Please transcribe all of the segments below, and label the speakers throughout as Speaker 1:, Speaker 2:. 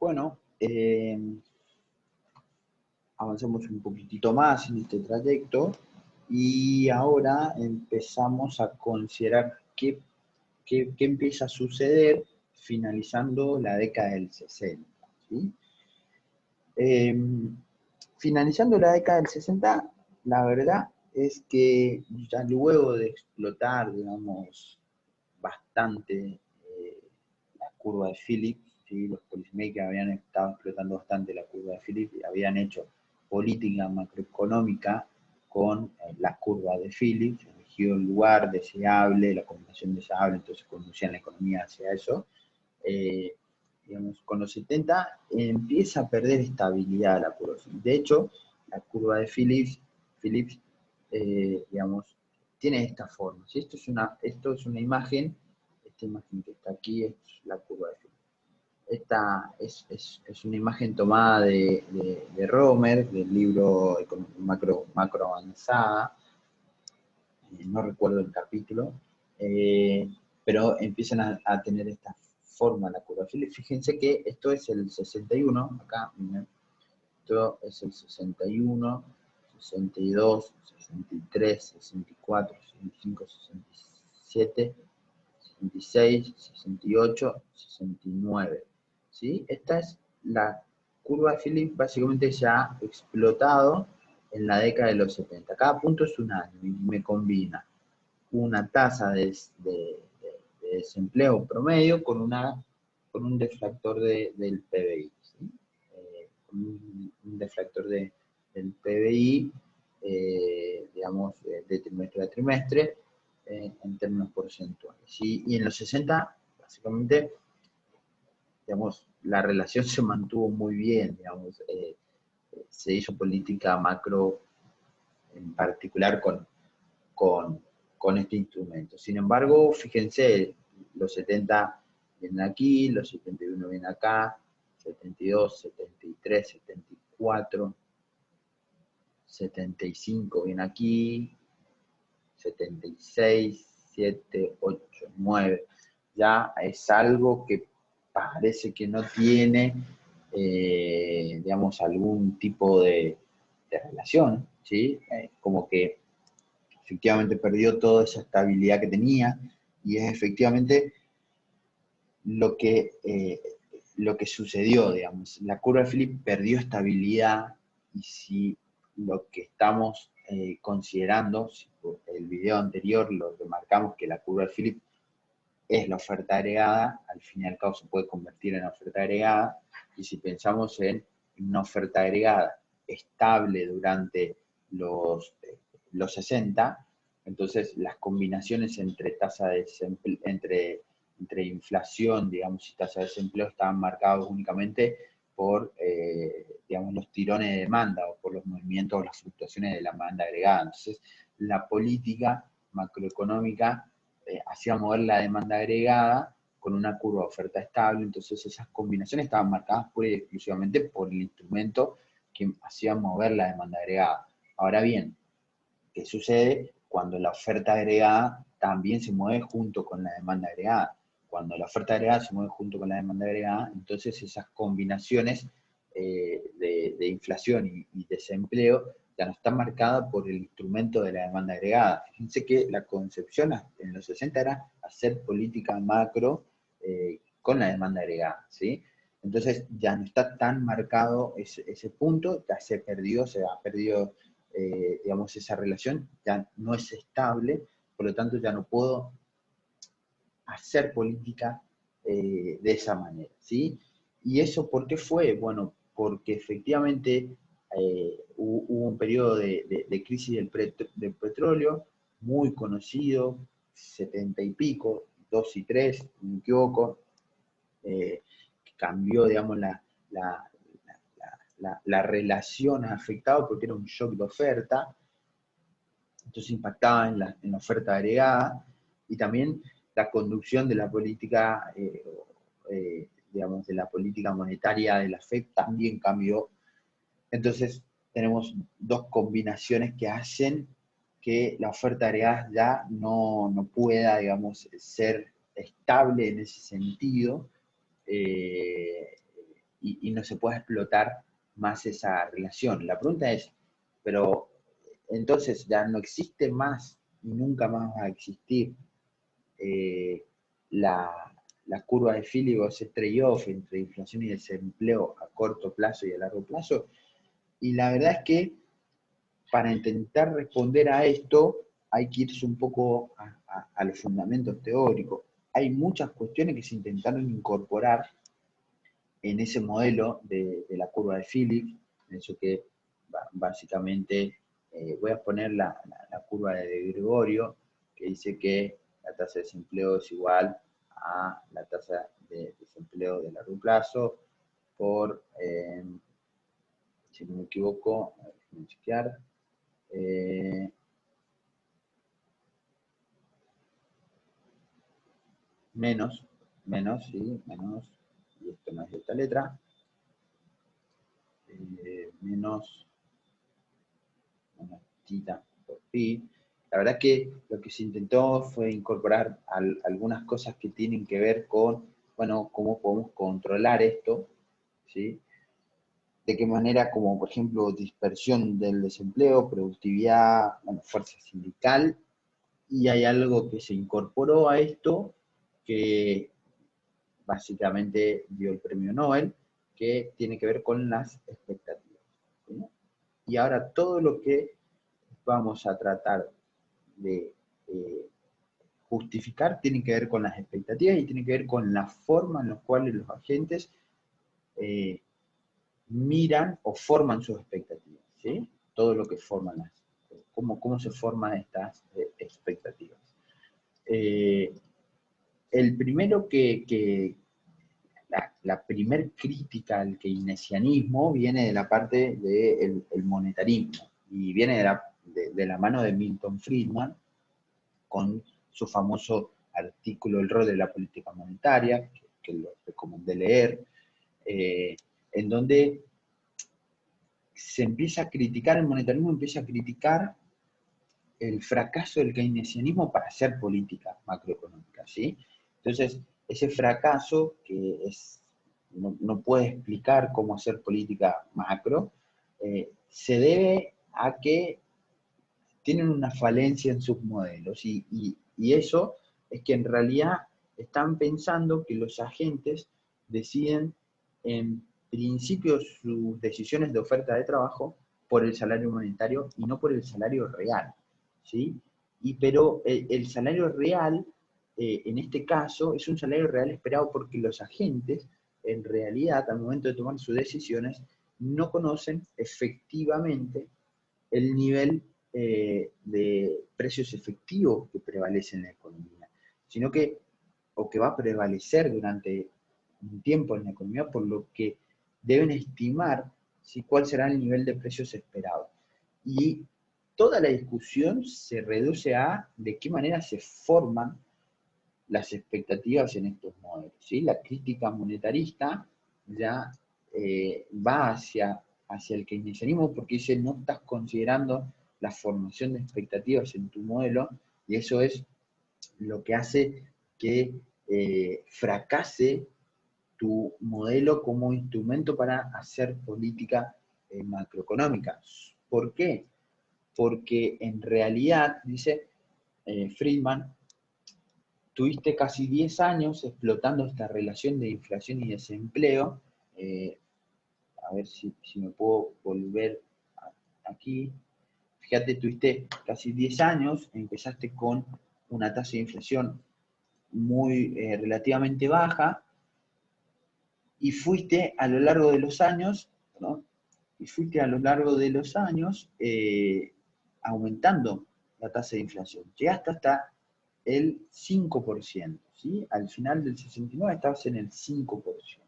Speaker 1: Bueno, avanzamos un poquitito más en este trayecto y ahora empezamos a considerar qué empieza a suceder finalizando la década del 60. ¿Sí? Finalizando la década del 60, la verdad es que ya luego de explotar, digamos, bastante la curva de Phillips, ¿sí? Los policymakers habían estado explotando bastante la curva de Phillips y habían hecho política macroeconómica con la curva de Phillips, eligió el lugar deseable, la combinación deseable, entonces conducían la economía hacia eso. Digamos, con los 70 empieza a perder estabilidad la curva. De hecho, la curva de Phillips digamos, tiene esta forma. ¿Sí? Esto es una imagen, esta imagen que está aquí es la curva de Phillips. Esta es una imagen tomada de Romer, del libro Macro Avanzada, no recuerdo el capítulo, pero empiezan a tener esta forma la curva. Fíjense que esto es el 61, acá, miren, esto es el 61, 62, 63, 64, 65, 67, 66, 68, 69. ¿Sí? Esta es la curva de Phillips básicamente ya explotado en la década de los 70. Cada punto es un año y me combina una tasa de desempleo promedio con un deflactor del PBI. ¿Sí? Un deflactor del PBI, digamos, de trimestre a trimestre, en términos porcentuales. ¿Sí? Y en los 60, básicamente, digamos, la relación se mantuvo muy bien, digamos, se hizo política macro, en particular con este instrumento. Sin embargo, fíjense, los 70 vienen aquí, los 71 vienen acá, 72, 73, 74, 75 viene aquí, 76, 7, 8, 9. Ya es algo que parece que no tiene, digamos, algún tipo de relación, ¿sí? Como que efectivamente perdió toda esa estabilidad que tenía y es efectivamente lo que sucedió, digamos. La curva de Phillips perdió estabilidad y si lo que estamos considerando, si por el video anterior lo remarcamos que la curva de Phillips es la oferta agregada, al fin y al cabo se puede convertir en oferta agregada, y si pensamos en una oferta agregada estable durante los 60, entonces las combinaciones entre tasa de desempleo, entre inflación, digamos, y tasa de desempleo estaban marcados únicamente por, digamos, los tirones de demanda o por los movimientos o las fluctuaciones de la demanda agregada. Entonces, la política macroeconómica hacía mover la demanda agregada con una curva de oferta estable, entonces esas combinaciones estaban marcadas pura y exclusivamente por el instrumento que hacía mover la demanda agregada. Ahora bien, ¿qué sucede cuando la oferta agregada también se mueve junto con la demanda agregada? Cuando la oferta agregada se mueve junto con la demanda agregada, entonces esas combinaciones de inflación y desempleo ya no está marcada por el instrumento de la demanda agregada. Fíjense que la concepción en los 60 era hacer política macro con la demanda agregada, ¿sí? Entonces ya no está tan marcado ese punto, ya se ha perdido, digamos, esa relación, ya no es estable, por lo tanto ya no puedo hacer política de esa manera, ¿sí? ¿Y eso por qué fue? Bueno, porque efectivamente hubo un periodo de crisis del petróleo muy conocido, 70 y pico, 2 y 3, no me equivoco, que cambió, digamos, la relación afectada porque era un shock de oferta, entonces impactaba en la oferta agregada, y también la conducción de la política, digamos, de la política monetaria de la FED también cambió. Entonces tenemos dos combinaciones que hacen que la oferta agregada ya no pueda, digamos, ser estable en ese sentido, y no se pueda explotar más esa relación. La pregunta es, pero entonces ya no existe más y nunca más va a existir eh, la, la curva de Philip o ese trade-off entre inflación y desempleo a corto plazo y a largo plazo. Y la verdad es que para intentar responder a esto hay que irse un poco a los fundamentos teóricos. Hay muchas cuestiones que se intentaron incorporar en ese modelo de la curva de Phillips, eso que básicamente voy a poner la curva de Gregorio, que dice que la tasa de desempleo es igual a la tasa de desempleo de largo plazo por, si no me equivoco, déjenme chequear, menos, y esto no es esta letra, menos tita por pi. La verdad que lo que se intentó fue incorporar algunas cosas que tienen que ver con, bueno, cómo podemos controlar esto, ¿sí? De qué manera, como por ejemplo dispersión del desempleo, productividad, bueno, fuerza sindical, y hay algo que se incorporó a esto que básicamente dio el premio Nobel, que tiene que ver con las expectativas, ¿sí? Y ahora todo lo que vamos a tratar de justificar tiene que ver con las expectativas y tiene que ver con la forma en la cual los agentes eh, miran o forman sus expectativas, ¿sí? Todo lo que forman cómo se forman estas expectativas. El primero la primer crítica al keynesianismo viene de la parte del monetarismo y viene de la mano de Milton Friedman con su famoso artículo El rol de la política monetaria, que lo recomendé leer, en donde se empieza a criticar, el monetarismo empieza a criticar el fracaso del keynesianismo para hacer política macroeconómica, ¿sí? Entonces, ese fracaso que no puede explicar cómo hacer política macro, se debe a que tienen una falencia en sus modelos y eso es que en realidad están pensando que los agentes deciden en principio sus decisiones de oferta de trabajo por el salario monetario y no por el salario real, ¿sí? Pero el salario real, en este caso, es un salario real esperado porque los agentes, en realidad, al momento de tomar sus decisiones, no conocen efectivamente el nivel de precios efectivos que prevalece en la economía, sino que, o que va a prevalecer durante un tiempo en la economía, por lo que deben estimar cuál será el nivel de precios esperados. Y toda la discusión se reduce a de qué manera se forman las expectativas en estos modelos, ¿sí? La crítica monetarista ya va hacia el keynesianismo porque dice no estás considerando la formación de expectativas en tu modelo y eso es lo que hace que fracase tu modelo como instrumento para hacer política macroeconómica. ¿Por qué? Porque en realidad, dice Friedman, tuviste casi 10 años explotando esta relación de inflación y desempleo. A ver si me puedo volver aquí. Fíjate, tuviste casi 10 años, empezaste con una tasa de inflación muy relativamente baja y fuiste a lo largo de los años, ¿no? Y fuiste a lo largo de los años aumentando la tasa de inflación. Llegaste hasta el 5%, ¿sí? Al final del 69 estabas en el 5%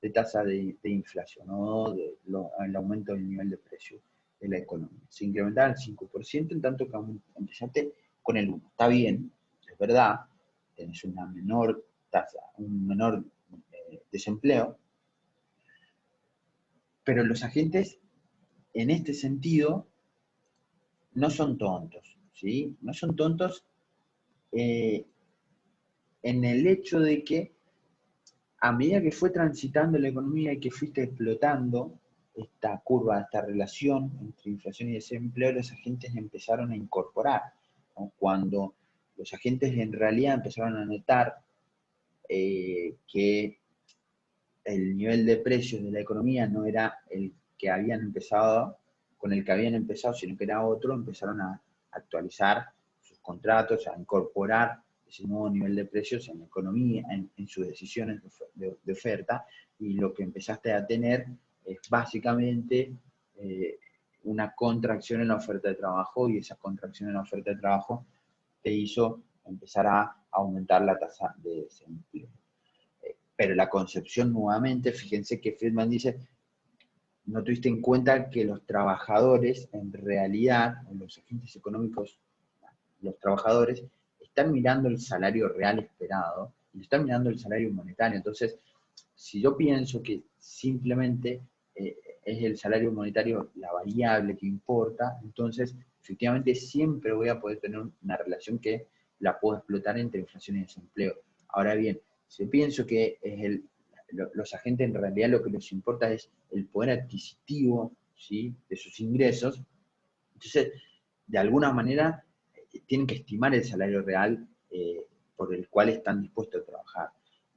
Speaker 1: de tasa de inflación, ¿no? El aumento del nivel de precio de la economía. Se incrementaba el 5%, en tanto que empezaste con el 1%. Está bien, es verdad, tenés una menor tasa, un menor desempleo, pero los agentes, en este sentido, no son tontos, ¿sí? No son tontos en el hecho de que a medida que fue transitando la economía y que fuiste explotando esta curva, esta relación entre inflación y desempleo, los agentes empezaron a incorporar, ¿no? Cuando los agentes en realidad empezaron a notar que el nivel de precios de la economía no era el que habían empezado, con el que habían empezado, sino que era otro, empezaron a actualizar sus contratos, a incorporar ese nuevo nivel de precios en la economía, en sus decisiones de oferta, y lo que empezaste a tener es básicamente una contracción en la oferta de trabajo, y esa contracción en la oferta de trabajo te hizo empezar a aumentar la tasa de desempleo. Pero la concepción nuevamente, fíjense que Friedman dice, no tuviste en cuenta que los trabajadores, en realidad, los agentes económicos, los trabajadores, están mirando el salario real esperado y están mirando el salario monetario. Entonces, si yo pienso que simplemente es el salario monetario la variable que importa, entonces efectivamente siempre voy a poder tener una relación que la puedo explotar entre inflación y desempleo. Ahora bien, si yo pienso que es los agentes en realidad lo que les importa es el poder adquisitivo, ¿sí?, de sus ingresos, entonces de alguna manera tienen que estimar el salario real por el cual están dispuestos a trabajar.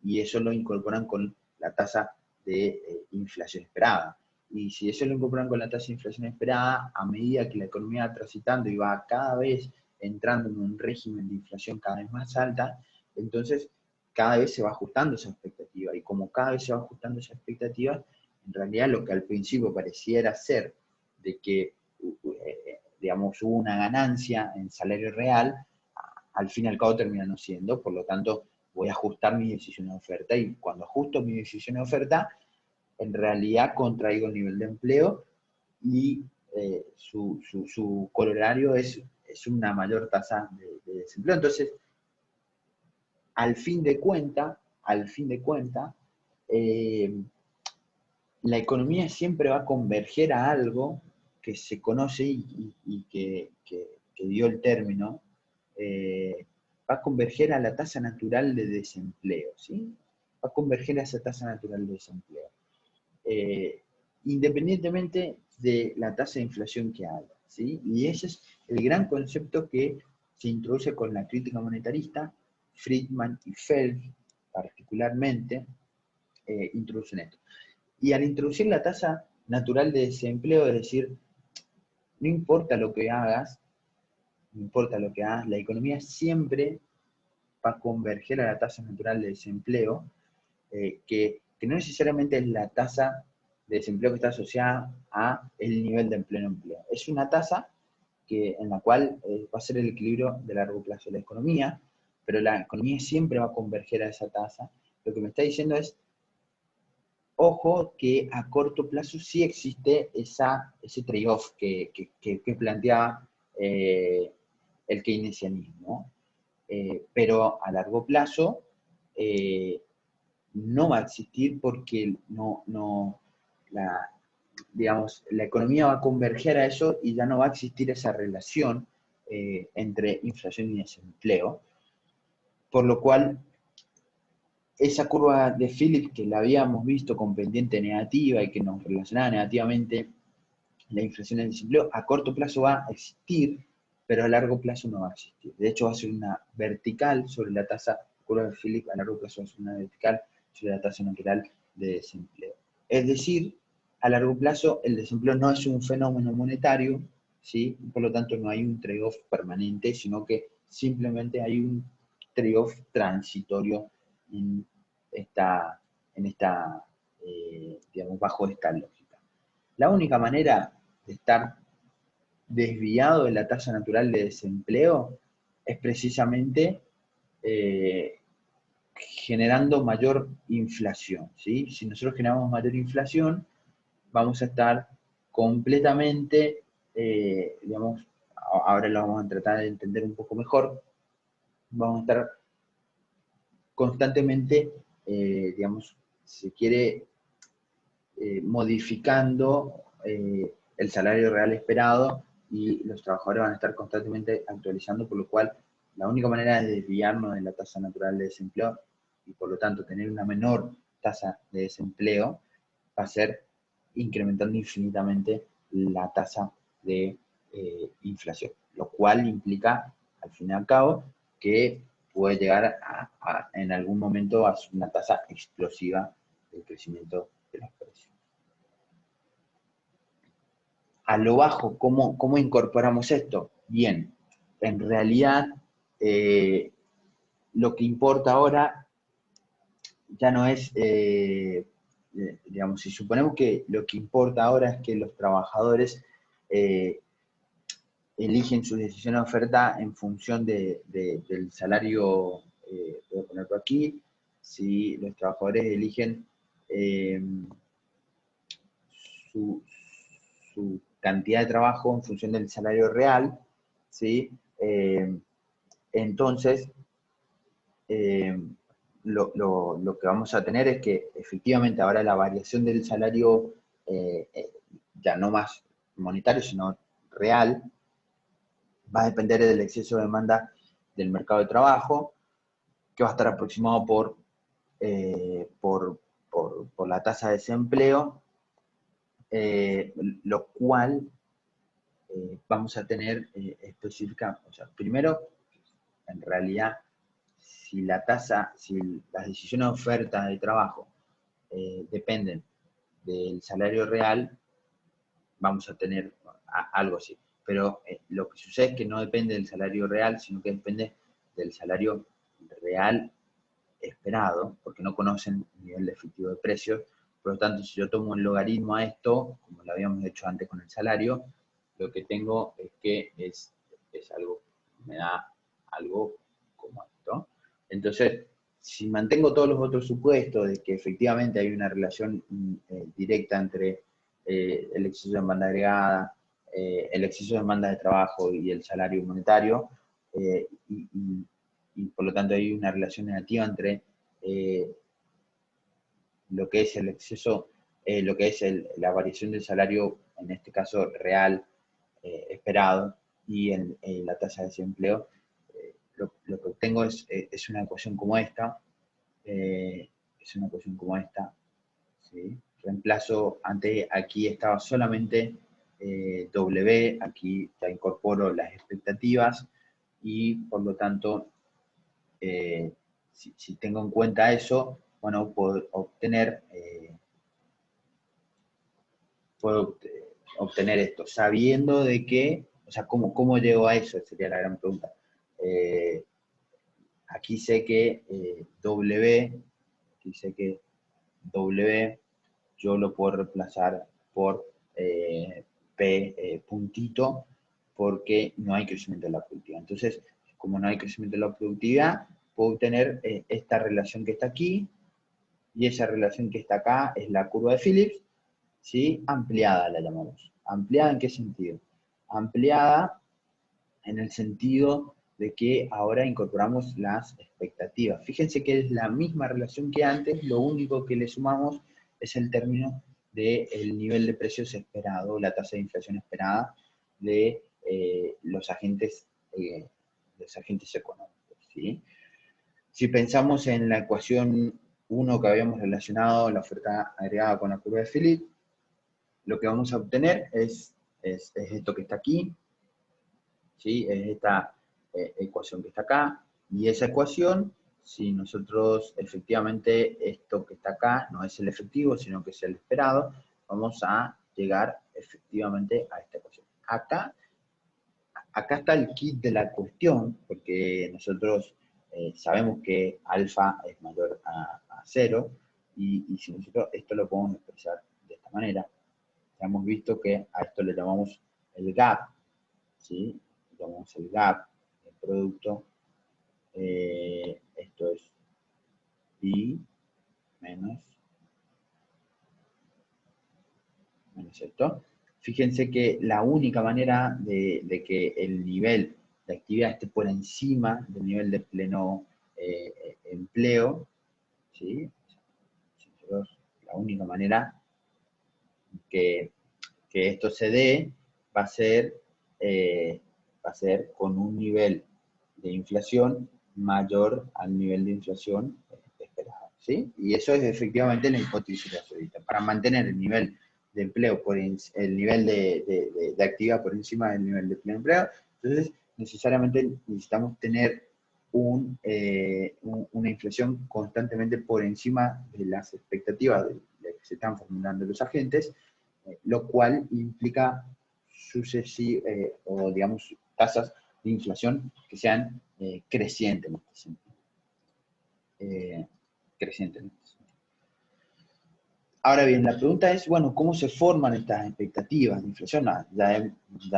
Speaker 1: Y eso lo incorporan con la tasa de inflación esperada. Y si eso lo incorporan con la tasa de inflación esperada, a medida que la economía va transitando y va cada vez entrando en un régimen de inflación cada vez más alta, entonces cada vez se va ajustando esa expectativa. Y como cada vez se va ajustando esa expectativa, en realidad lo que al principio pareciera ser de que digamos, hubo una ganancia en salario real, al fin y al cabo termina no siendo, por lo tanto voy a ajustar mi decisión de oferta, y cuando ajusto mi decisión de oferta, en realidad contraigo el nivel de empleo y su corolario es una mayor tasa de desempleo. Entonces, al fin de cuenta, la economía siempre va a converger a algo que se conoce y que dio el término, va a converger a la tasa natural de desempleo, ¿sí? Va a converger a esa tasa natural de desempleo. Independientemente de la tasa de inflación que haya, ¿sí? Y ese es el gran concepto que se introduce con la crítica monetarista. Friedman y Feld, particularmente, introducen esto. Y al introducir la tasa natural de desempleo, es decir, no importa lo que hagas, no importa lo que hagas, la economía siempre va a converger a la tasa natural de desempleo, que no necesariamente es la tasa de desempleo que está asociada a el nivel de pleno empleo. Es una tasa en la cual va a ser el equilibrio de largo plazo de la economía, pero la economía siempre va a converger a esa tasa. Lo que me está diciendo es, ojo, que a corto plazo sí existe ese trade-off que planteaba el keynesianismo, pero a largo plazo no va a existir porque digamos, la economía va a converger a eso y ya no va a existir esa relación entre inflación y desempleo, por lo cual esa curva de Phillips que la habíamos visto con pendiente negativa y que nos relacionaba negativamente la inflación y el desempleo, a corto plazo va a existir, pero a largo plazo no va a existir. De hecho, va a ser una vertical sobre la tasa, curva de Phillips a largo plazo va a ser una vertical sobre la tasa natural de desempleo. Es decir, a largo plazo el desempleo no es un fenómeno monetario, ¿sí? Por lo tanto no hay un trade-off permanente, sino que simplemente hay un trade-off transitorio en digamos, bajo esta lógica. La única manera de estar desviado de la tasa natural de desempleo es precisamente generando mayor inflación, ¿sí? Si nosotros generamos mayor inflación, vamos a estar completamente, digamos, ahora lo vamos a tratar de entender un poco mejor, vamos a estar constantemente, digamos, si se quiere, modificando el salario real esperado y los trabajadores van a estar constantemente actualizando, por lo cual la única manera de desviarnos de la tasa natural de desempleo y por lo tanto tener una menor tasa de desempleo, va a ser incrementando infinitamente la tasa de inflación, lo cual implica, al fin y al cabo, que puede llegar en algún momento a una tasa explosiva del crecimiento de los precios. A lo bajo, ¿cómo incorporamos esto? Bien, en realidad lo que importa ahora ya no es, digamos, si suponemos que lo que importa ahora es que los trabajadores eligen su decisión de oferta en función del salario, voy a ponerlo aquí, si los trabajadores eligen su, su cantidad de trabajo en función del salario real, ¿sí? Entonces, lo que vamos a tener es que efectivamente ahora la variación del salario, ya no más monetario, sino real, va a depender del exceso de demanda del mercado de trabajo, que va a estar aproximado por la tasa de desempleo, lo cual vamos a tener específica, o sea, primero, en realidad, si las decisiones de oferta de trabajo dependen del salario real, vamos a tener algo así. Pero lo que sucede es que no depende del salario real, sino que depende del salario real esperado, porque no conocen el nivel efectivo de precios. Por lo tanto, si yo tomo el logaritmo a esto, como lo habíamos hecho antes con el salario, lo que tengo es que es algo, me da algo como esto. Entonces, si mantengo todos los otros supuestos de que efectivamente hay una relación directa entre el exceso de demanda agregada, el exceso de demanda de trabajo y el salario monetario, y por lo tanto hay una relación negativa entre lo que es el exceso, lo que es la variación del salario, en este caso real, esperado, y en la tasa de desempleo. Lo que obtengo es una ecuación como esta, ¿sí? Reemplazo, aquí estaba solamente W, aquí ya incorporo las expectativas, y por lo tanto, si tengo en cuenta eso, bueno, puedo obtener esto, sabiendo de que, o sea, ¿cómo llego a eso? Sería la gran pregunta. Aquí sé que W, yo lo puedo reemplazar por P puntito, porque no hay crecimiento de la productividad. Entonces, como no hay crecimiento de la productividad, puedo obtener esta relación que está aquí, y esa relación que está acá es la curva de Phillips, ¿sí? Ampliada la llamamos. ¿Ampliada en qué sentido? Ampliada en el sentido de que ahora incorporamos las expectativas. Fíjense que es la misma relación que antes, lo único que le sumamos es el término del nivel de precios esperado, la tasa de inflación esperada de los agentes económicos, ¿sí? Si pensamos en la ecuación 1 que habíamos relacionado, la oferta agregada con la curva de Phillips, lo que vamos a obtener es esto que está aquí, ¿sí? Es esta ecuación que está acá, y esa ecuación, si nosotros efectivamente esto que está acá no es el efectivo, sino que es el esperado, vamos a llegar efectivamente a esta ecuación. Acá está el kit de la cuestión, porque nosotros sabemos que alfa es mayor a 0, y si nosotros esto lo podemos expresar de esta manera, ya hemos visto que a esto le llamamos el gap, ¿sí? Llamamos el gap del producto, esto es I menos esto. Fíjense que la única manera de que el nivel de actividad esté por encima del nivel de pleno empleo, ¿sí? La única manera que esto se dé va a ser con un nivel de inflación mayor al nivel de inflación esperado, ¿sí? Y eso es efectivamente la hipótesis de la Zurita. Para mantener el nivel de empleo, el nivel de actividad por encima del nivel de pleno empleo, entonces necesariamente necesitamos tener una inflación constantemente por encima de las expectativas de que se están formulando los agentes, lo cual implica o digamos tasas de inflación que sean crecientes en este sentido. Crecientes en este sentido. Ahora bien, la pregunta es, bueno, ¿cómo se forman estas expectativas de inflación? Ya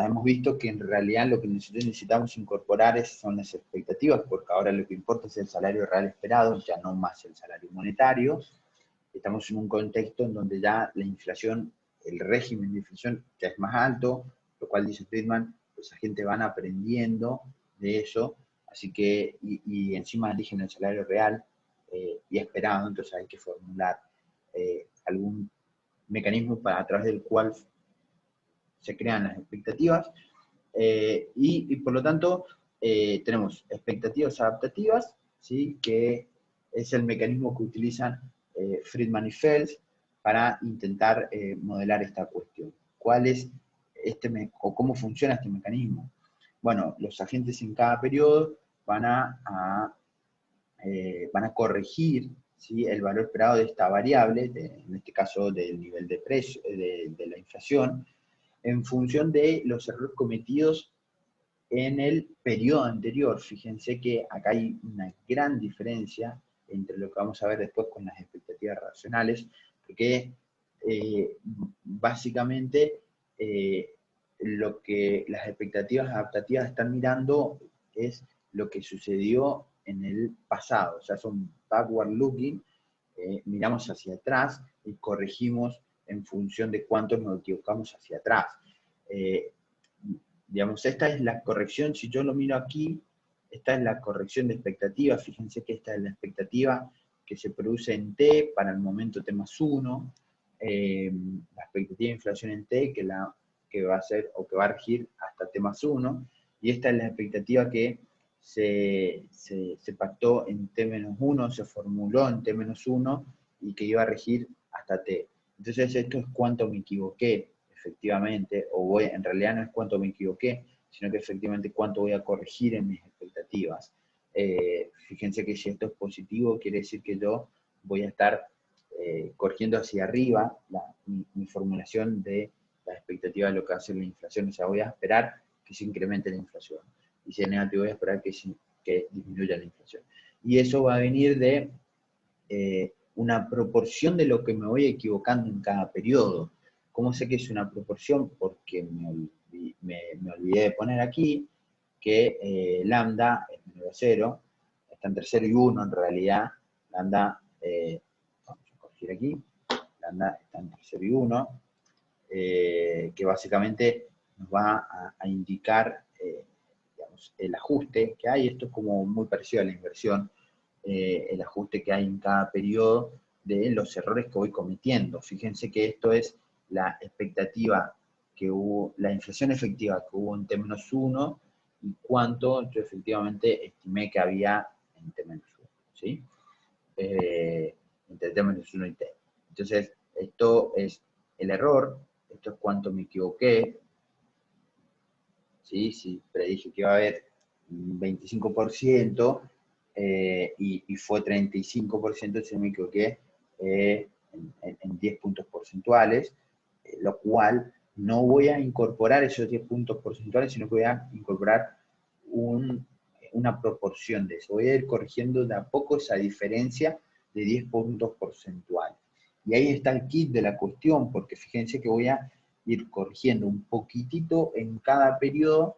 Speaker 1: hemos visto que en realidad lo que nosotros necesitamos incorporar son las expectativas, porque ahora lo que importa es el salario real esperado, ya no más el salario monetario. Estamos en un contexto en donde ya la inflación, el régimen de inflación ya es más alto, lo cual dice Friedman, pues la gente van aprendiendo de eso, así que, y encima eligen el salario real y esperado, entonces hay que formular algún mecanismo a través del cual se crean las expectativas y por lo tanto tenemos expectativas adaptativas, ¿sí? Que es el mecanismo que utilizan Friedman y Fels para intentar modelar esta cuestión. ¿Cuál es o cómo funciona este mecanismo? Bueno, los agentes en cada periodo van a corregir, ¿sí?, el valor esperado de esta variable, en este caso del nivel de precio, de la inflación, en función de los errores cometidos en el periodo anterior. Fíjense que acá hay una gran diferencia entre lo que vamos a ver después con las expectativas racionales, porque básicamente lo que las expectativas adaptativas están mirando es lo que sucedió en el pasado, o sea, son backward looking, miramos hacia atrás y corregimos en función de cuánto nos equivocamos hacia atrás. Digamos, esta es la corrección, si yo lo miro aquí, esta es la corrección de expectativa, fíjense que esta es la expectativa que se produce en T para el momento T más 1, la expectativa de inflación en T que va a ser o que va a regir hasta T más 1, y esta es la expectativa que se pactó en T menos 1, se formuló en T menos 1 y que iba a regir hasta T. Entonces esto es cuánto me equivoqué, efectivamente, en realidad no es cuánto me equivoqué, sino que efectivamente cuánto voy a corregir en mis expectativas. Fíjense que si esto es positivo, quiere decir que yo voy a estar corrigiendo hacia arriba mi formulación de la expectativa de lo que va a ser la inflación, o sea, voy a esperar que se incremente la inflación. Y si es negativo, voy a esperar que disminuya la inflación. Y eso va a venir de una proporción de lo que me voy equivocando en cada periodo. ¿Cómo sé que es una proporción? Porque me olvidé de poner aquí que lambda es menor a 0, está entre 0 y 1 en realidad. Lambda, vamos a corregir aquí, lambda está entre 0 y 1, que básicamente nos va a indicar digamos, el ajuste que hay. Esto es como muy parecido a la inversión, el ajuste que hay en cada periodo de los errores que voy cometiendo. Fíjense que esto es la expectativa que hubo, la inflación efectiva que hubo en T-1 y cuánto yo efectivamente estimé que había en T-1, ¿sí? Entre T-1 y T. Entonces, esto es el error, esto es cuánto me equivoqué, ¿sí? Si predije que iba a haber un 25%, y fue 35%, si no me equivoqué, en 10 puntos porcentuales, lo cual no voy a incorporar esos 10 puntos porcentuales, sino que voy a incorporar una proporción de eso. Voy a ir corrigiendo de a poco esa diferencia de 10 puntos porcentuales. Y ahí está el kit de la cuestión, porque fíjense que voy a ir corrigiendo un poquitito en cada periodo,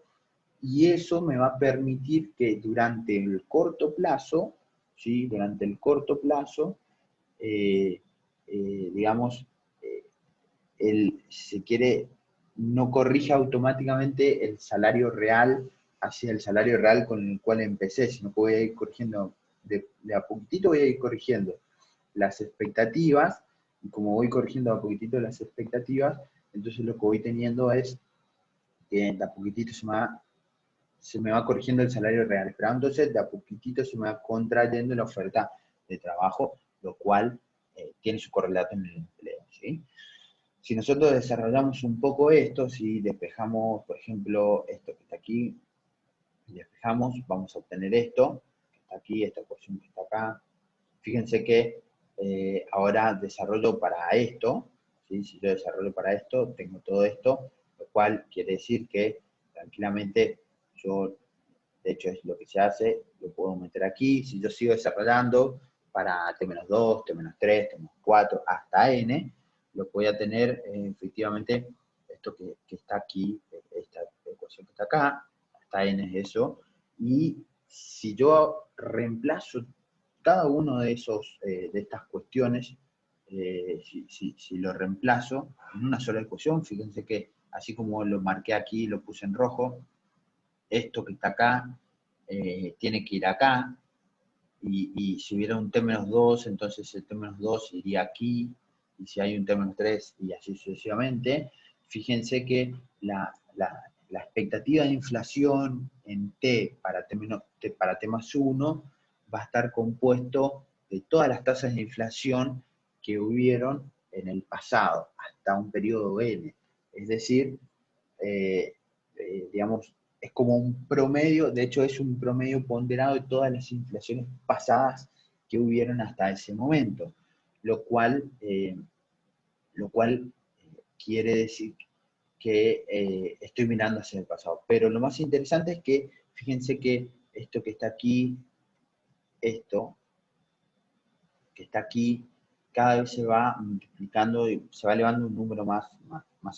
Speaker 1: y eso me va a permitir que durante el corto plazo, ¿sí? Durante el corto plazo, digamos, se quiere, no corrija automáticamente el salario real hacia el salario real con el cual empecé, sino que voy a ir corrigiendo, de a poquitito voy a ir corrigiendo las expectativas, y como voy corrigiendo a poquitito las expectativas, entonces lo que voy teniendo es que de a poquitito se me va corrigiendo el salario real, pero entonces de a poquitito se me va contrayendo la oferta de trabajo, lo cual tiene su correlato en el empleo, ¿sí? Si nosotros desarrollamos un poco esto, si despejamos, por ejemplo, esto que está aquí, y despejamos, vamos a obtener esto, que está aquí, esta ecuación que está acá. Fíjense que ahora desarrollo para esto, ¿sí? Si yo desarrollo para esto, tengo todo esto, lo cual quiere decir que tranquilamente yo, de hecho es lo que se hace, lo puedo meter aquí. Si yo sigo desarrollando para T-2, T-3, T-4, hasta N, lo voy a tener efectivamente esto que está aquí, esta ecuación que está acá, hasta N es eso, y si yo reemplazo cada uno de de estas cuestiones, si lo reemplazo en una sola ecuación, fíjense que así como lo marqué aquí, lo puse en rojo, esto que está acá tiene que ir acá, y si hubiera un T-2, entonces el T-2 iría aquí, y si hay un T-3 y así sucesivamente. Fíjense que la expectativa de inflación en T para T+1 va a estar compuesto de todas las tasas de inflación que hubieron en el pasado, hasta un periodo N. Es decir, digamos, es como un promedio, de hecho es un promedio ponderado de todas las inflaciones pasadas que hubieron hasta ese momento, lo cual, quiere decir que estoy mirando hacia el pasado. Pero lo más interesante es que, fíjense que esto que está aquí, esto que está aquí, cada vez se va multiplicando y se va elevando un número más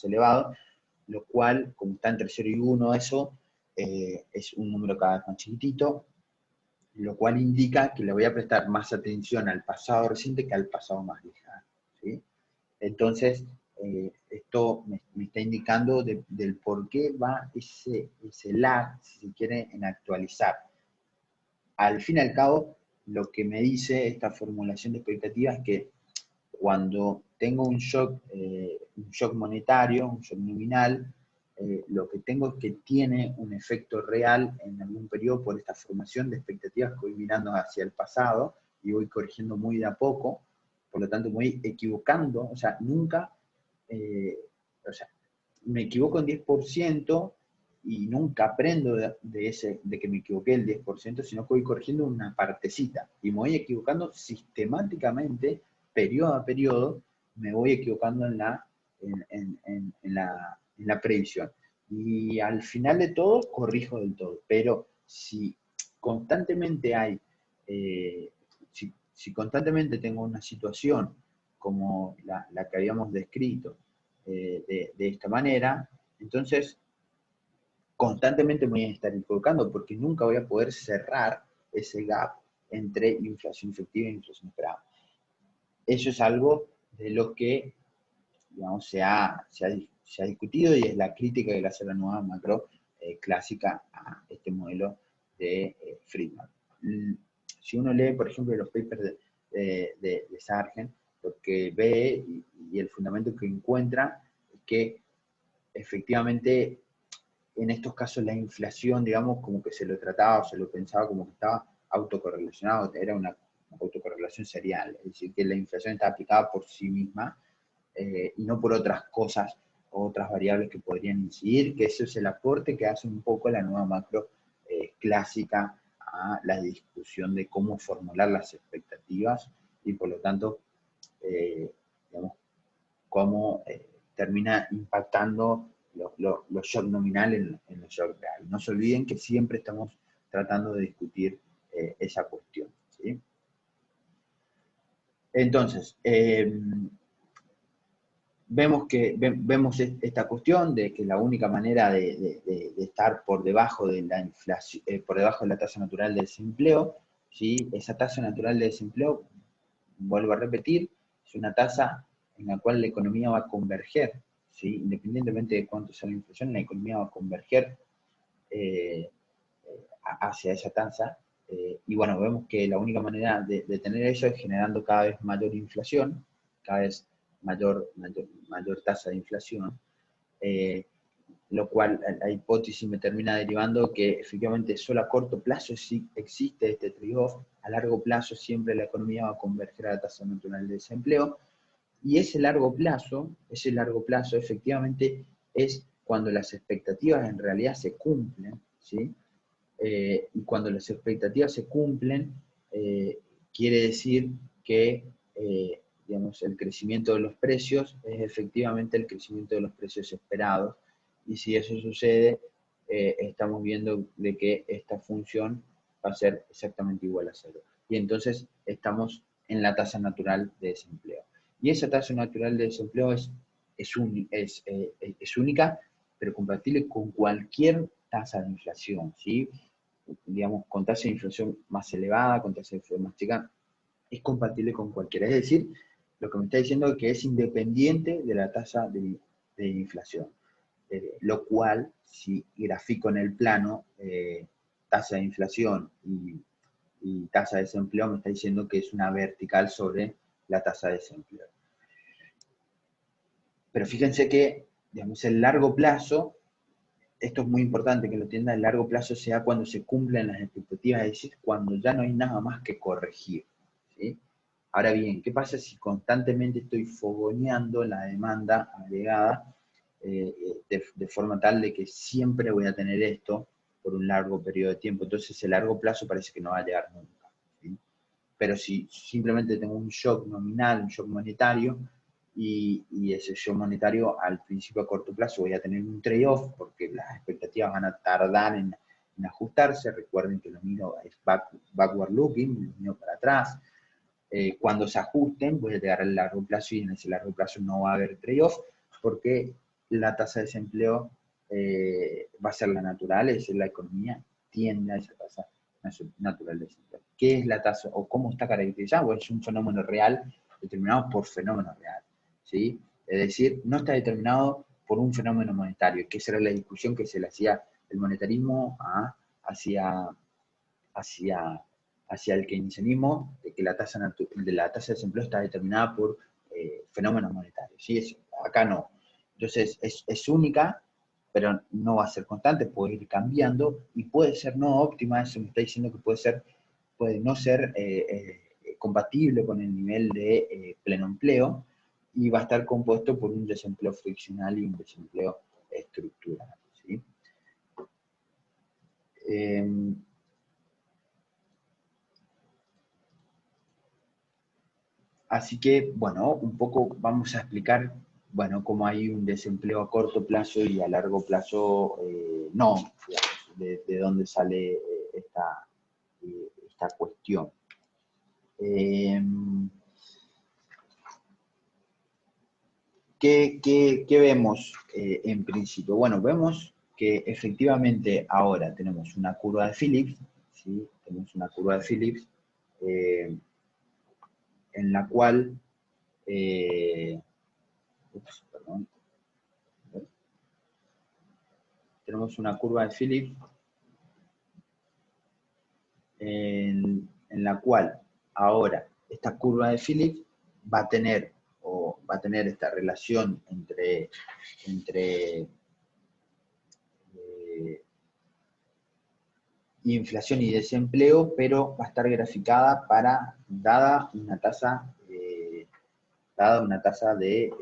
Speaker 1: elevado, lo cual, como está entre 0 y 1, eso es un número cada vez más chiquitito, lo cual indica que le voy a prestar más atención al pasado reciente que al pasado más lejano, ¿sí? Entonces, esto me está indicando del por qué va ese lag, si se quiere, en actualizar. Al fin y al cabo, lo que me dice esta formulación de expectativas es que cuando tengo un shock monetario, un shock nominal, lo que tengo es que tiene un efecto real en algún periodo por esta formación de expectativas que voy mirando hacia el pasado y voy corrigiendo muy de a poco, por lo tanto me voy equivocando, o sea, nunca, o sea, me equivoco en 10% y nunca aprendo de que me equivoqué el 10%, sino que voy corrigiendo una partecita y me voy equivocando sistemáticamente, periodo a periodo, me voy equivocando en la previsión. Y al final de todo, corrijo del todo. Pero si constantemente si constantemente tengo una situación como la que habíamos descrito de esta manera, entonces constantemente me voy a estar equivocando porque nunca voy a poder cerrar ese gap entre inflación efectiva e inflación esperada. Eso es algo de lo que, digamos, se ha discutido y es la crítica que le hace la nueva macro clásica a este modelo de Friedman. Si uno lee, por ejemplo, los papers de Sargent, lo que ve y el fundamento que encuentra es que efectivamente en estos casos la inflación, digamos, como que se lo trataba o se lo pensaba como que estaba autocorrelacionado, era una autocorrelación serial, es decir, que la inflación está aplicada por sí misma y no por otras cosas o otras variables que podrían incidir, que eso es el aporte que hace un poco la nueva macro clásica a la discusión de cómo formular las expectativas y por lo tanto, digamos, cómo termina impactando los shock nominales en los shock reales. No se olviden que siempre estamos tratando de discutir esa cuestión, ¿sí? Entonces, vemos esta cuestión de que la única manera de estar por debajo de la inflación, por debajo de la tasa natural de desempleo, ¿sí? Esa tasa natural de desempleo, vuelvo a repetir, es una tasa en la cual la economía va a converger, ¿sí? Independientemente de cuánto sea la inflación, la economía va a converger hacia esa tasa. Y bueno, vemos que la única manera de tener eso es generando cada vez mayor inflación, cada vez mayor tasa de inflación. lo cual la hipótesis me termina derivando que efectivamente solo a corto plazo sí existe este trade-off, a largo plazo siempre la economía va a converger a la tasa natural de desempleo, y ese largo plazo efectivamente es cuando las expectativas en realidad se cumplen, ¿sí? Y cuando las expectativas se cumplen, quiere decir que digamos, el crecimiento de los precios es efectivamente el crecimiento de los precios esperados, y si eso sucede, estamos viendo de que esta función va a ser exactamente igual a cero. Y entonces estamos en la tasa natural de desempleo. Y esa tasa natural de desempleo es única, pero compatible con cualquier tasa de inflación, ¿sí? Digamos, con tasa de inflación más elevada, con tasa de inflación más chica, es compatible con cualquiera. Es decir, lo que me está diciendo es que es independiente de la tasa de inflación. Lo cual, si grafico en el plano tasa de inflación y tasa de desempleo, me está diciendo que es una vertical sobre la tasa de desempleo. Pero fíjense que, digamos, el largo plazo, esto es muy importante que lo entiendan, el largo plazo se da cuando se cumplen las expectativas, es decir, cuando ya no hay nada más que corregir, ¿sí? Ahora bien, ¿qué pasa si constantemente estoy fogoneando la demanda agregada de forma tal de que siempre voy a tener esto por un largo periodo de tiempo? Entonces el largo plazo parece que no va a llegar nunca, ¿sí? Pero si simplemente tengo un shock nominal, un shock monetario, y ese shock monetario al principio a corto plazo voy a tener un trade-off porque las expectativas van a tardar en ajustarse. Recuerden que lo mío es backward looking, lo mío para atrás. Cuando se ajusten voy a llegar al largo plazo, y en ese largo plazo no va a haber trade-off porque la tasa de desempleo va a ser la natural, es decir, la economía tiende a esa tasa natural de desempleo. ¿Qué es la tasa o cómo está caracterizada? Bueno, es un fenómeno real determinado por fenómeno real, ¿sí? Es decir, no está determinado por un fenómeno monetario, que esa era la discusión que se le hacía el monetarismo hacia el keynesianismo, de que la tasa de desempleo está determinada por fenómenos monetarios. ¿Sí? Acá no. Entonces, es única, pero no va a ser constante, puede ir cambiando, y puede ser no óptima. Eso me está diciendo que puede no ser compatible con el nivel de pleno empleo, y va a estar compuesto por un desempleo friccional y un desempleo estructural, ¿sí? Así que, bueno, un poco vamos a explicar, bueno, cómo hay un desempleo a corto plazo y a largo plazo no, digamos, de dónde sale esta cuestión. ¿Qué vemos en principio? Bueno, vemos que efectivamente ahora tenemos una curva de Phillips, ¿sí? Tenemos una curva de Phillips en la cual perdón. Tenemos una curva de Phillips en la cual ahora esta curva de Phillips va a tener esta relación entre inflación y desempleo, pero va a estar graficada dada una tasa de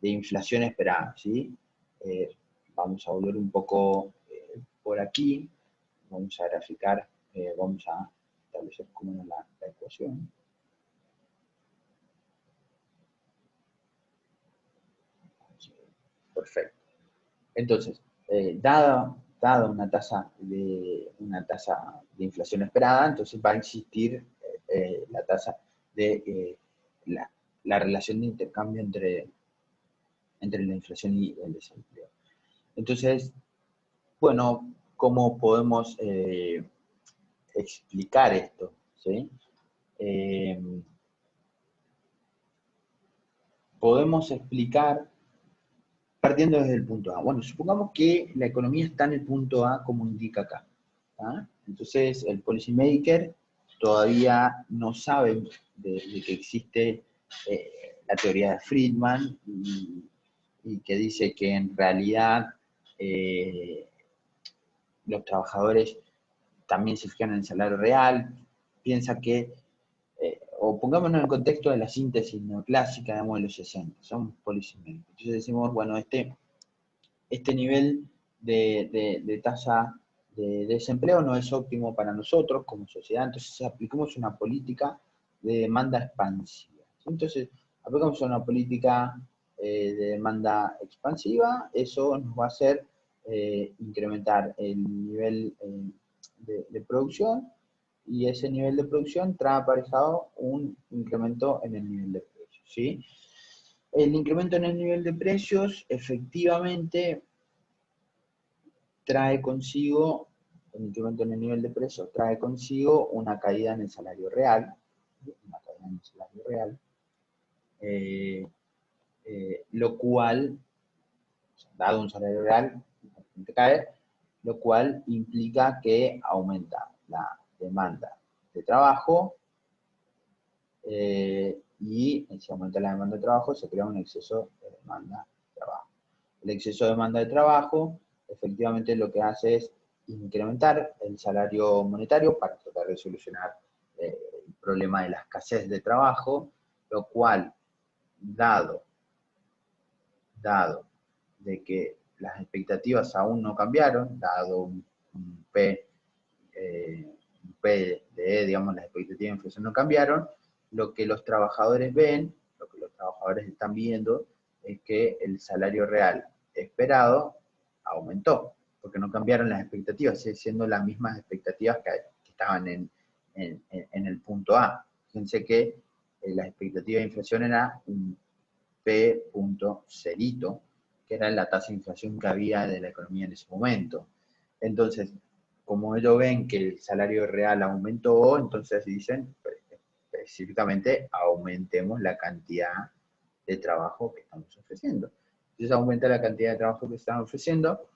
Speaker 1: inflación esperada, ¿sí? Vamos a volver un poco por aquí, vamos a graficar, vamos a establecer cómo es la ecuación. Perfecto. Entonces, dada una tasa de inflación esperada, entonces va a existir la tasa de la relación de intercambio entre la inflación y el desempleo. Entonces, bueno, ¿cómo podemos explicar esto? ¿Sí? Podemos explicar partiendo desde el punto A. Bueno, supongamos que la economía está en el punto A como indica acá. ¿Ah? Entonces, el policymaker todavía no sabe de que existe la teoría de Friedman, y que dice que en realidad los trabajadores también se fijan en el salario real, piensa que, o pongámonos en el contexto de la síntesis neoclásica, digamos, de los 60, son polisémicos. Entonces decimos, bueno, este nivel de tasa de desempleo no es óptimo para nosotros como sociedad, entonces aplicamos una política de demanda expansiva. Entonces, aplicamos una política de demanda expansiva, eso nos va a hacer incrementar el nivel de producción, y ese nivel de producción trae aparejado un incremento en el nivel de precios, ¿sí? El incremento en el nivel de precios efectivamente trae consigo, el incremento en el nivel de precios trae consigo una caída en el salario real, eh, lo cual, dado un salario real que cae, lo cual implica que aumenta la demanda de trabajo, y si aumenta la demanda de trabajo se crea un exceso de demanda de trabajo. El exceso de demanda de trabajo efectivamente lo que hace es incrementar el salario monetario para tratar de solucionar el problema de la escasez de trabajo, lo cual, dado de que las expectativas aún no cambiaron, dado un P de E, digamos, las expectativas de inflación no cambiaron, lo que los trabajadores ven, lo que los trabajadores están viendo, es que el salario real esperado aumentó, porque no cambiaron las expectativas, sigue siendo las mismas expectativas que estaban en el punto A. Fíjense que la expectativa de inflación era un P.0, que era la tasa de inflación que había de la economía en ese momento. Entonces, como ellos ven que el salario real aumentó, entonces dicen, pues, específicamente, aumentemos la cantidad de trabajo que estamos ofreciendo. Entonces aumenta la cantidad de trabajo que están ofreciendo,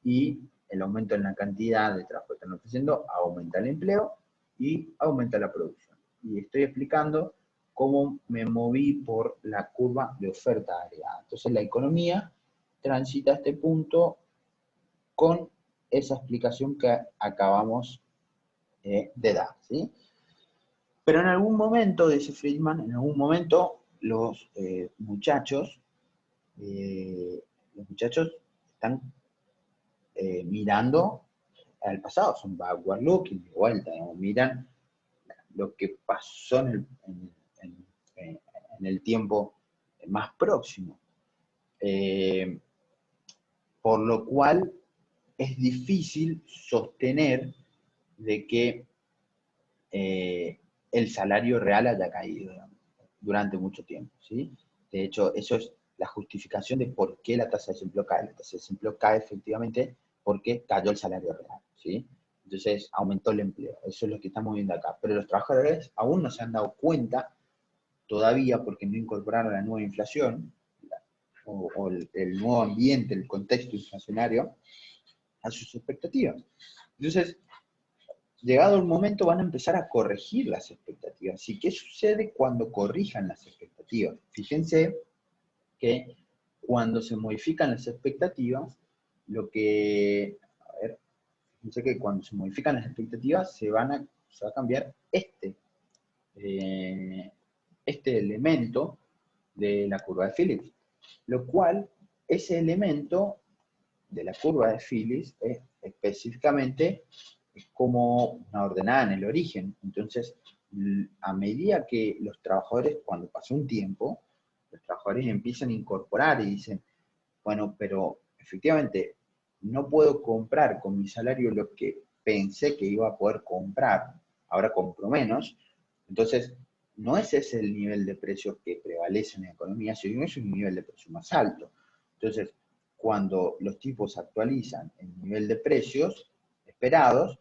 Speaker 1: y el aumento en la cantidad de trabajo que están ofreciendo aumenta el empleo y aumenta la producción. Y estoy explicando cómo me moví por la curva de oferta agregada. Entonces la economía transita este punto con esa explicación que acabamos de dar, ¿sí? Pero en algún momento, dice Friedman, en algún momento los muchachos están mirando al pasado, son backward looking, de vuelta, digamos, miran lo que pasó en el tiempo más próximo. Por lo cual es difícil sostener de que el salario real haya caído, digamos, durante mucho tiempo, ¿sí? De hecho, eso es la justificación de por qué la tasa de desempleo cae. La tasa de desempleo cae efectivamente porque cayó el salario real, ¿sí? Entonces aumentó el empleo. Eso es lo que estamos viendo acá. Pero los trabajadores aún no se han dado cuenta todavía, porque no incorporaron la nueva inflación o el nuevo ambiente, el contexto inflacionario a sus expectativas. Entonces, llegado el momento van a empezar a corregir las expectativas. ¿Y qué sucede cuando corrijan las expectativas? Fíjense que cuando se modifican las expectativas, fíjense que cuando se modifican las expectativas se va a cambiar este elemento de la curva de Phillips, lo cual ese elemento de la curva de Phillips es específicamente como una ordenada en el origen. Entonces, a medida que los trabajadores, cuando pasó un tiempo, los trabajadores empiezan a incorporar y dicen, bueno, pero efectivamente no puedo comprar con mi salario lo que pensé que iba a poder comprar, ahora compro menos. Entonces, no ese es el nivel de precios que prevalece en la economía, sino es un nivel de precio más alto. Entonces, cuando los tipos actualizan el nivel de precios esperados,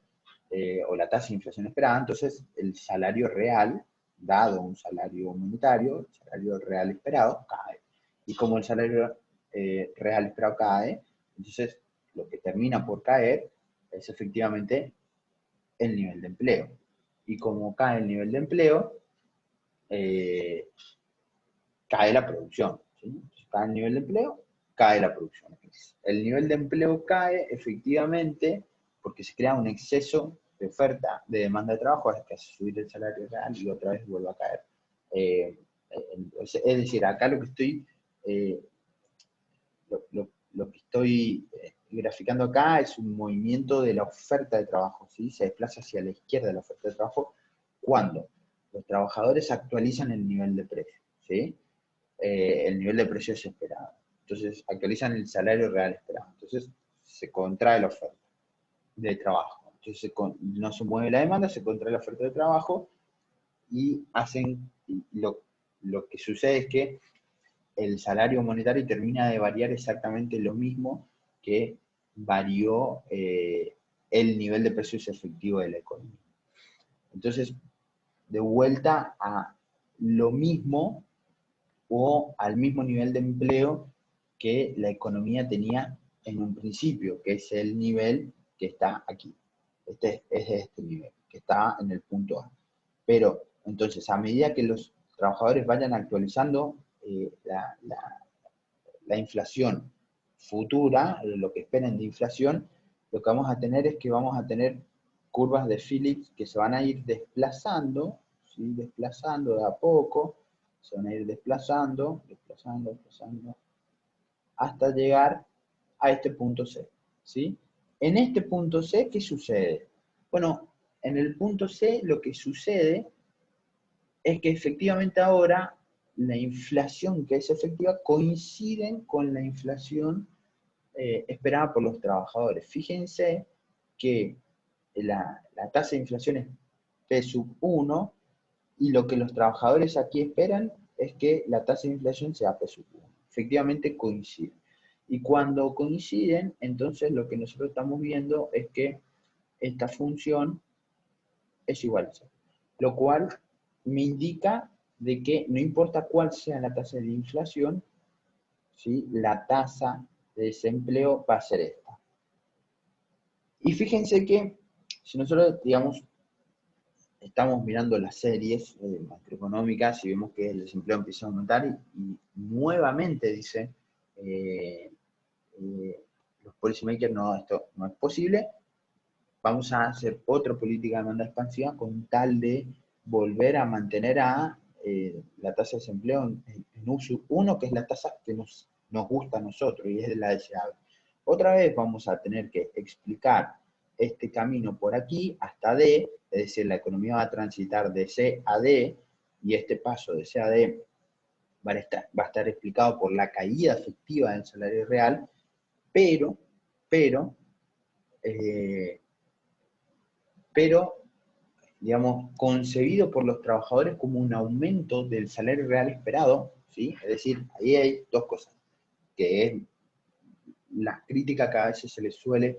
Speaker 1: o la tasa de inflación esperada, entonces el salario real, dado un salario monetario, el salario real esperado, cae. Y como el salario real esperado cae, entonces lo que termina por caer es efectivamente el nivel de empleo. Y como cae el nivel de empleo, cae la producción. ¿Sí? Entonces, cae el nivel de empleo, cae la producción. El nivel de empleo cae efectivamente porque se crea un exceso de oferta, de demanda de trabajo, hasta que hace subir el salario real y otra vez vuelve a caer. Es decir, acá lo que estoy, eh, lo que estoy graficando acá es un movimiento de la oferta de trabajo, ¿sí? Se desplaza hacia la izquierda de la oferta de trabajo cuando los trabajadores actualizan el nivel de precio, ¿sí? El nivel de precio es esperado. Entonces, actualizan el salario real esperado. Entonces, se contrae la oferta de trabajo. Entonces, no se mueve la demanda, se contrae la oferta de trabajo y hacen, lo que sucede es que el salario monetario termina de variar exactamente lo mismo que varió el nivel de precios efectivo de la economía. Entonces, de vuelta a lo mismo o al mismo nivel de empleo que la economía tenía en un principio, que es el nivel que está aquí. Este es este nivel, que está en el punto A. Pero, entonces, a medida que los trabajadores vayan actualizando la inflación futura, lo que esperen de inflación, lo que vamos a tener es que vamos a tener curvas de Phillips que se van a ir desplazando, ¿sí? Desplazando de a poco, se van a ir desplazando, hasta llegar a este punto C, ¿sí? En este punto C, ¿qué sucede? Bueno, en el punto C lo que sucede es que efectivamente ahora la inflación que es efectiva coincide con la inflación esperada por los trabajadores. Fíjense que la tasa de inflación es P sub 1 y lo que los trabajadores aquí esperan es que la tasa de inflación sea P sub 1. Efectivamente coinciden. Y cuando coinciden, entonces lo que nosotros estamos viendo es que esta función es igual a 0. Lo cual me indica de que no importa cuál sea la tasa de inflación, ¿sí? La tasa de desempleo va a ser esta. Y fíjense que si nosotros, digamos, estamos mirando las series macroeconómicas y vemos que el desempleo empieza a aumentar y nuevamente dice los policymakers, no, esto no es posible, vamos a hacer otra política de demanda expansiva con tal de volver a mantener a la tasa de desempleo en uso 1, que es la tasa que nos gusta a nosotros y es la deseable. Otra vez vamos a tener que explicar este camino por aquí hasta D, es decir, la economía va a transitar de C a D, y este paso de C a D va a estar explicado por la caída efectiva del salario real, pero, eh, digamos, concebido por los trabajadores como un aumento del salario real esperado, ¿sí? Es decir, ahí hay dos cosas, que es la crítica que a veces se les suele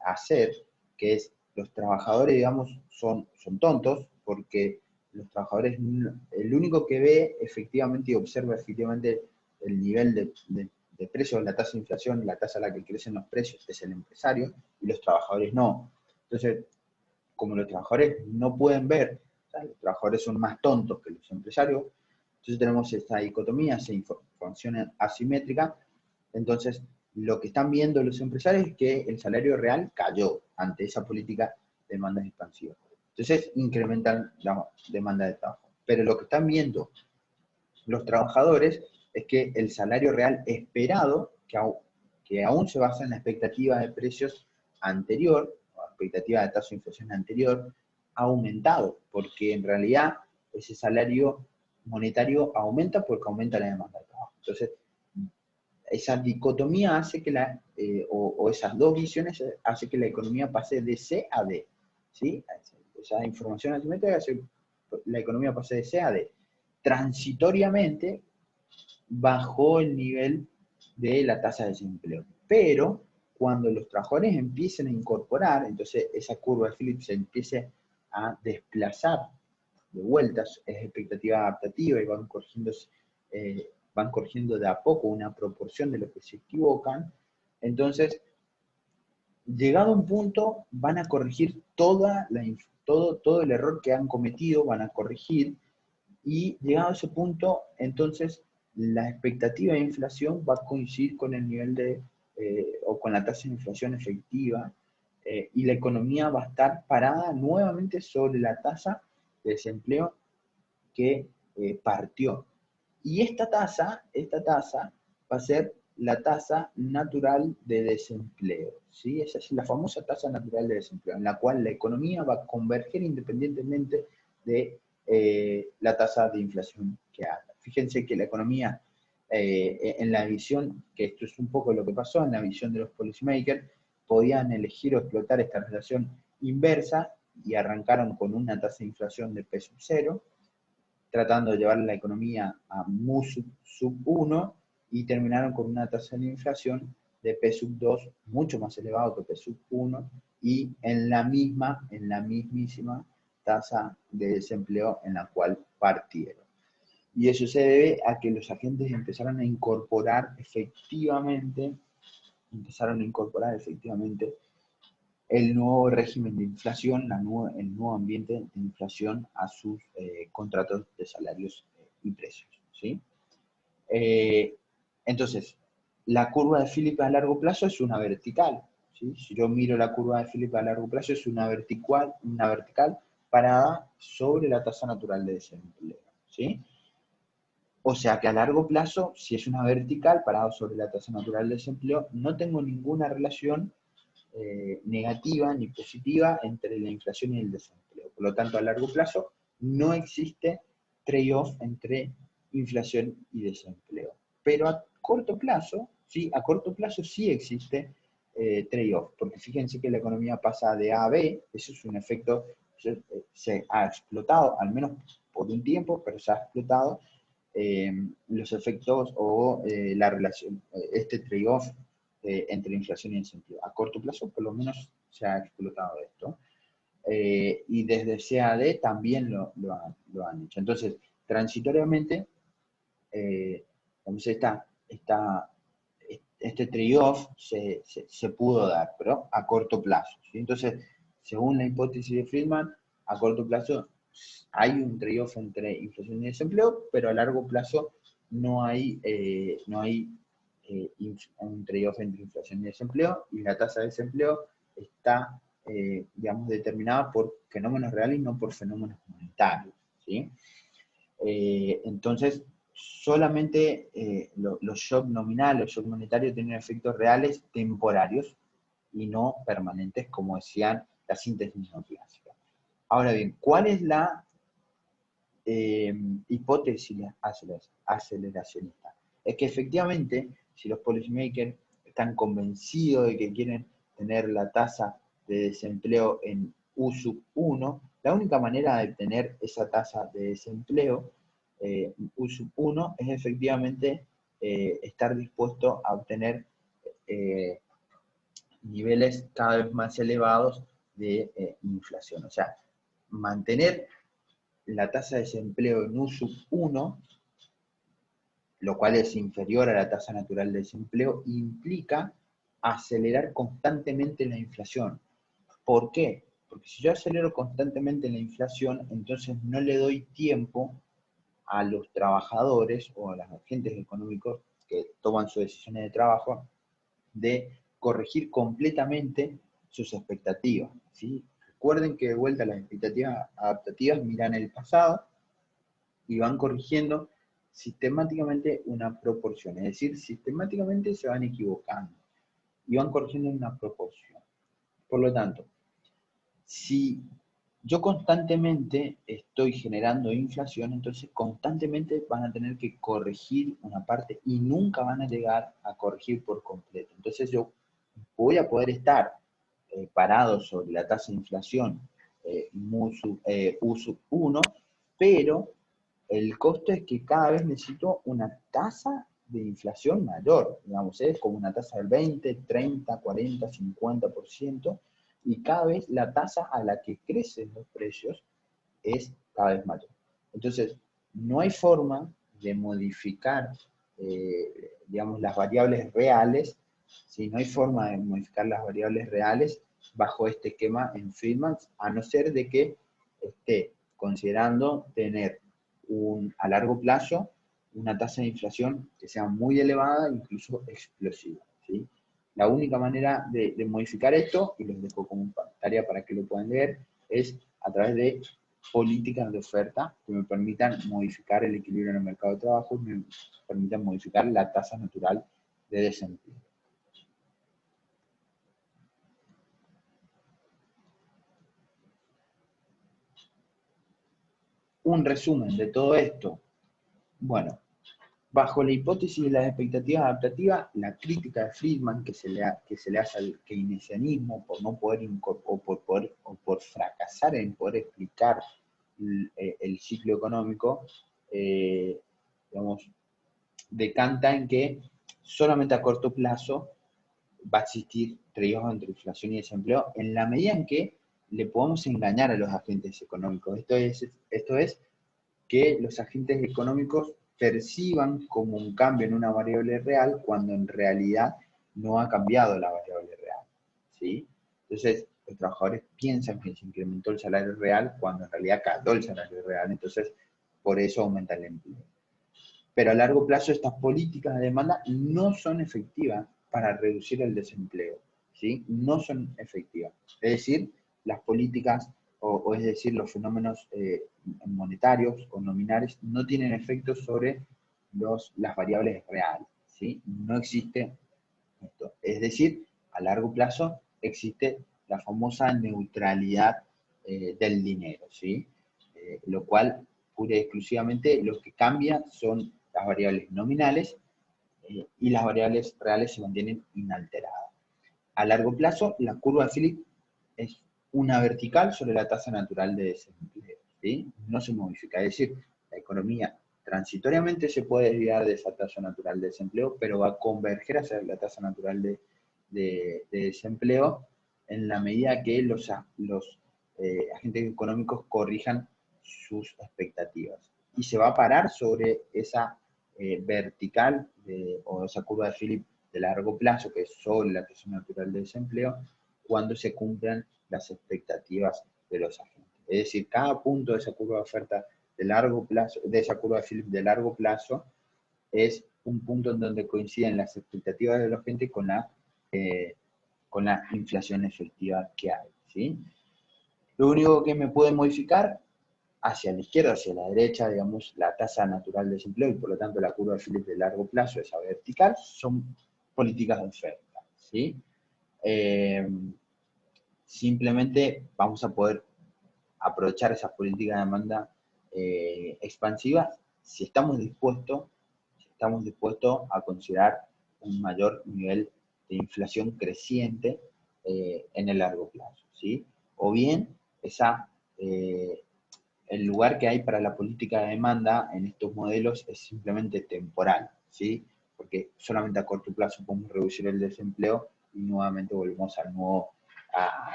Speaker 1: hacer, que es los trabajadores, digamos, son tontos, porque los trabajadores, el único que ve efectivamente y observa efectivamente el nivel de precios, la tasa de inflación, la tasa a la que crecen los precios, es el empresario, y los trabajadores no. Entonces, como los trabajadores no pueden ver, o sea, los trabajadores son más tontos que los empresarios, entonces tenemos esta dicotomía, esa información asimétrica. Entonces, lo que están viendo los empresarios es que el salario real cayó ante esa política de demandas expansivas. Entonces, incrementan la demanda de trabajo. Pero lo que están viendo los trabajadores es que el salario real esperado, que aún se basa en la expectativa de precios anterior, o expectativa de tasa de inflación anterior, ha aumentado, porque en realidad ese salario monetario aumenta porque aumenta la demanda de trabajo. Entonces, esa dicotomía hace que o esas dos visiones hace que la economía pase de C a D, ¿sí? Esa información asimétrica hace que la economía pase de C a D. Transitoriamente bajó el nivel de la tasa de desempleo, pero cuando los trabajadores empiecen a incorporar, entonces esa curva de Phillips se empiece a desplazar de vueltas, es expectativa adaptativa y van corrigiendo de a poco una proporción de los que se equivocan, entonces, llegado a un punto, van a corregir todo el error que han cometido, van a corregir, Y llegado a ese punto, entonces, la expectativa de inflación va a coincidir con el nivel de, o con la tasa de inflación efectiva, y la economía va a estar parada nuevamente sobre la tasa de desempleo que partió. Y esta tasa va a ser la tasa natural de desempleo, ¿sí? Esa es la famosa tasa natural de desempleo, en la cual la economía va a converger independientemente de la tasa de inflación que haga. Fíjense que la economía, en la visión, que esto es un poco lo que pasó, en la visión de los policymakers, podían elegir o explotar esta relación inversa y arrancaron con una tasa de inflación de P sub 0, tratando de llevar la economía a mu sub 1 y terminaron con una tasa de inflación de P sub 2 mucho más elevado que P sub 1 y en la mismísima tasa de desempleo en la cual partieron. Y eso se debe a que los agentes empezaron a incorporar efectivamente el nuevo régimen de inflación, el nuevo ambiente de inflación a sus contratos de salarios y precios, ¿sí? Entonces, la curva de Phillips a largo plazo es una vertical, ¿sí? Si yo miro la curva de Phillips a largo plazo es una vertical parada sobre la tasa natural de desempleo, ¿sí? O sea que a largo plazo, si es una vertical parada sobre la tasa natural de desempleo, no tengo ninguna relación negativa ni positiva entre la inflación y el desempleo. Por lo tanto, a largo plazo no existe trade-off entre inflación y desempleo. Pero a corto plazo sí existe trade-off, porque fíjense que la economía pasa de A a B, eso es un efecto, se ha explotado, al menos por un tiempo, pero se ha explotado los efectos o la relación, este trade-off entre inflación y desempleo. A corto plazo, por lo menos, se ha explotado esto. Y desde CAD también lo han hecho. Entonces, transitoriamente, este trade-off se pudo dar, pero a corto plazo, ¿sí? Entonces, según la hipótesis de Friedman, a corto plazo hay un trade-off entre inflación y desempleo, pero a largo plazo no hay un trade-off entre inflación y desempleo, y la tasa de desempleo está, digamos, determinada por fenómenos reales y no por fenómenos monetarios, ¿sí? Entonces, solamente los shocks nominales, los shocks monetarios tienen efectos reales temporarios y no permanentes, como decían la síntesis no clásica. Ahora bien, ¿cuál es la hipótesis aceleracionista? Es que efectivamente, si los policymakers están convencidos de que quieren tener la tasa de desempleo en U sub 1, la única manera de tener esa tasa de desempleo U sub 1 es efectivamente estar dispuesto a obtener eh, niveles cada vez más elevados de inflación. O sea, mantener la tasa de desempleo en U sub 1, lo cual es inferior a la tasa natural de desempleo, implica acelerar constantemente la inflación. ¿Por qué? Porque si yo acelero constantemente la inflación, entonces no le doy tiempo a los trabajadores o a los agentes económicos que toman sus decisiones de trabajo de corregir completamente sus expectativas, ¿sí? Recuerden que de vuelta las expectativas adaptativas miran el pasado y van corrigiendo sistemáticamente una proporción, es decir, sistemáticamente se van equivocando y van corrigiendo una proporción. Por lo tanto, si yo constantemente estoy generando inflación, entonces constantemente van a tener que corregir una parte y nunca van a llegar a corregir por completo. Entonces yo voy a poder estar parado sobre la tasa de inflación U sub 1, pero el costo es que cada vez necesito una tasa de inflación mayor, digamos, es como una tasa del 20, 30, 40, 50%, y cada vez la tasa a la que crecen los precios es cada vez mayor. Entonces, no hay forma de modificar, digamos, las variables reales, ¿sí? No hay forma de modificar las variables reales bajo este esquema en Friedman, a no ser de que esté considerando tener a largo plazo una tasa de inflación que sea muy elevada, incluso explosiva, ¿sí? La única manera de modificar esto, y los dejo como tarea para que lo puedan leer, es a través de políticas de oferta que me permitan modificar el equilibrio en el mercado de trabajo y me permitan modificar la tasa natural de desempleo. Un resumen de todo esto. Bueno, bajo la hipótesis de las expectativas adaptativas, la crítica de Friedman que se le hace al keynesianismo por no poder o por fracasar en poder explicar el ciclo económico, digamos, decanta en que solamente a corto plazo va a existir riesgos entre inflación y desempleo en la medida en que le podemos engañar a los agentes económicos. Esto es que los agentes económicos perciban como un cambio en una variable real cuando en realidad no ha cambiado la variable real, ¿sí? Entonces, los trabajadores piensan que se incrementó el salario real cuando en realidad cayó el salario real, entonces por eso aumenta el empleo. Pero a largo plazo estas políticas de demanda no son efectivas para reducir el desempleo, ¿sí? No son efectivas. Es decir, las políticas, o es decir, los fenómenos monetarios o nominales no tienen efectos sobre las variables reales, ¿sí? No existe esto. Es decir, a largo plazo existe la famosa neutralidad del dinero, ¿sí? Lo cual, pura y exclusivamente, lo que cambia son las variables nominales y las variables reales se mantienen inalteradas. A largo plazo, la curva de Phillips es una vertical sobre la tasa natural de desempleo, ¿sí? No se modifica, es decir, la economía transitoriamente se puede desviar de esa tasa natural de desempleo, pero va a converger hacia la tasa natural de desempleo en la medida que los agentes económicos corrijan sus expectativas. Y se va a parar sobre esa vertical o esa curva de Phillips de largo plazo, que es sobre la tasa natural de desempleo, cuando se cumplan las expectativas de los agentes. Es decir, cada punto de esa curva de oferta de largo plazo, de esa curva de Phillips de largo plazo, es un punto en donde coinciden las expectativas de los agentes con la inflación efectiva que hay, ¿sí? Lo único que me puede modificar hacia la izquierda, hacia la derecha, digamos, la tasa natural de desempleo y por lo tanto la curva de Phillips de largo plazo, esa vertical, son políticas de oferta, ¿sí? Simplemente vamos a poder aprovechar esas políticas de demanda expansivas si estamos dispuestos a considerar un mayor nivel de inflación creciente en el largo plazo, ¿sí? O bien el lugar que hay para la política de demanda en estos modelos es simplemente temporal, ¿sí? Porque solamente a corto plazo podemos reducir el desempleo y nuevamente volvemos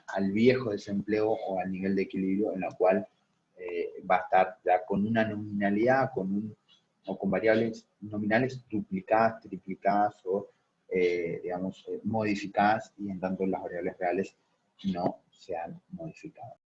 Speaker 1: al viejo desempleo o al nivel de equilibrio en la cual va a estar ya con una nominalidad o con variables nominales duplicadas, triplicadas o digamos, modificadas y en tanto las variables reales no se han modificado.